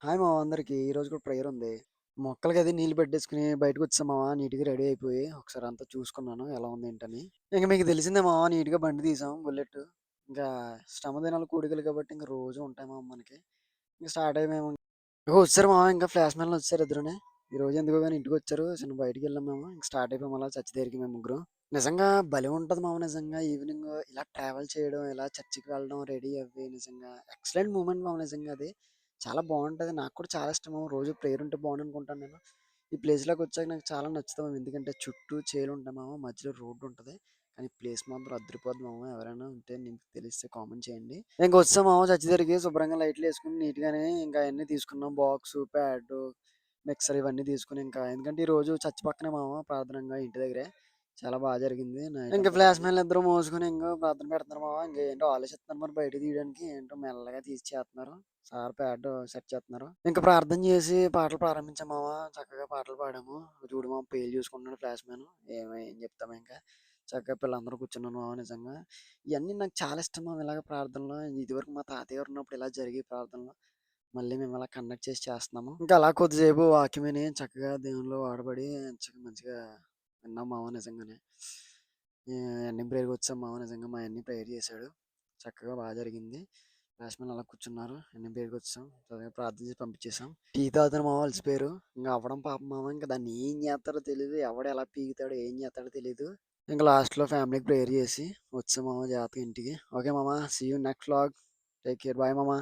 Hi మామ అందరికి. ఈరోజు కూడా ప్రేయర్ ఉంది. మొక్కలకి అది నీళ్ళు పెట్టేసుకుని బయటకు వచ్చాం మామ. నీట్‌గా రెడీ అయిపోయి ఒకసారి అంతా చూసుకున్నాను ఎలా ఉంది ఏంటని. ఇంక మీకు తెలిసిందే మామ, నీట్‌గా బండి తీసాం బుల్లెట్. ఇంకా శ్రమ దినాలు కూడికలు కాబట్టి ఇంక రోజు ఉంటాయి మామ మనకి. ఇంక స్టార్ట్ అయ్యాము. ఇగో వచ్చారు మామ, ఇంకా ఫ్లాష్ మ్యాన్‌లు వచ్చారు ఇద్దరుని. ఈరోజు ఎందుకో గాని ఇంటికొచ్చారు. చిన్న బయటికెళ్ళాం మేము. ఇంక స్టార్ట్ అయిపోయాం అలా చర్చ్ దగ్గరికి మేము ముగ్గురం. నిజంగా భలే ఉంటది మామ నిజంగా ఈవినింగ్ ఇలా ట్రావెల్ చేయడం, ఇలా చర్చికి వెళ్ళడం రెడీ అవ్వి నిజంగా ఎక్సలెంట్ మూమెంట్ మామ నిజంగా అది. చాలా బావుంటది. నాకు కూడా చాలా ఇష్టం మామ. రోజు ప్రేయర్ ఉంటే బావుండనుకుంటాను నేను. ఈ ప్లేస్‌లోకొచ్చాక నాకు చాలా నచ్చుతాది మామ. ఎందుకంటే చుట్టూ చేలుంటాయి మామ. మధ్యలో రోడ్డు ఉంటది. కానీ ప్లేస్ మాత్రం అదిరిపోద్ది మామ. ఎవరైనా ఉంటే నీకు తెలిస్తే కామెంట్ చేయండి. ఇంక వచ్చాం మామ చర్చ్ దగ్గరికి. శుభ్రంగా లైట్‌లేసుకొని నీట్‌గానే ఇంకా అయన్నీ తీసుకున్నాం. బాక్సు, ప్యాడు, మిక్సర్ ఇవన్నీ తీసుకొని ఇంకా ఎందుకంటే ఈరోజు చర్చ్ పక్కనే మామ ప్రార్థనంగా ఇంటి దగ్గరే. చాలా జరిగింది నైట్ ఇంక అంతా ఫ్లాష్ మ్యాన్‌లు ఇద్దరు మోసుకొని ఇంగ ప్రార్థన పెడుతున్నారు మామ. ఇంకేంటో ఆలోచిస్తున్నారు మరి బయటకి తీయడానికి. ఏంటో మెల్లగా తీసి చేత్తన్నారు. సార్ ప్యాడ్ సెట్ చేత్తన్నారు. ఇంక ప్రార్థన చేసి పాటలు ప్రారంభించాం మామ. చక్కగా పాటలు పాడాము. చూడు మామ పేలు చూసుకుంటున్నాడు ఫ్లాష్ మ్యాన్. ఏం చెప్తాము ఇంకా. చక్కగా పిల్లలందరూ కూర్చున్నాను మామ నిజంగా. ఇయన్నీ నాకు చాలా ఇష్టం మామ ఇలాగ ప్రార్థనలు. ఇదివరకు మా తాతయ్య గారు ఉన్నప్పుడు ఇలా జరిగేవి ప్రార్థనలు. మళ్ళీ మేము అలా కండక్ట్ చేసి చేస్తున్నాము. ఇంకా అలా కొద్దిసేపు వాక్యం విని చక్కగా దేవునిలో వాడబడి మంచిగా విన్నాం మామ నిజంగానే. అన్నీ ప్రేయర్‌కొచ్చాం మామ నిజంగా. మా అన్నయ్య ప్రేయర్ చేశాడు. చక్కగా జరిగింది. లాస్ట్ అలా కూర్చున్నారు. అన్నీ ప్రేయర్‌కొచ్చాం. చక్కగా ప్రార్థన చేసి పంపించేసాం. టీ తాగుతారు మామ అలసిపోయారు. ఇంక అవ్వడం పాపం మామ. ఇంక దాన్ని ఏం చేత్తారో తెలీదు. ఎవడు ఎలా పీకుతాడో, ఏం చేత్తాడో తెలీదు. ఇంక లాస్ట్‌లో ఫ్యామిలీకి ప్రేయర్ చేసి వచ్చాం మామ జాగ్రత్తగా ఇంటికి. ఓకే మామ. See you next vlog. Take care. Bye మామ.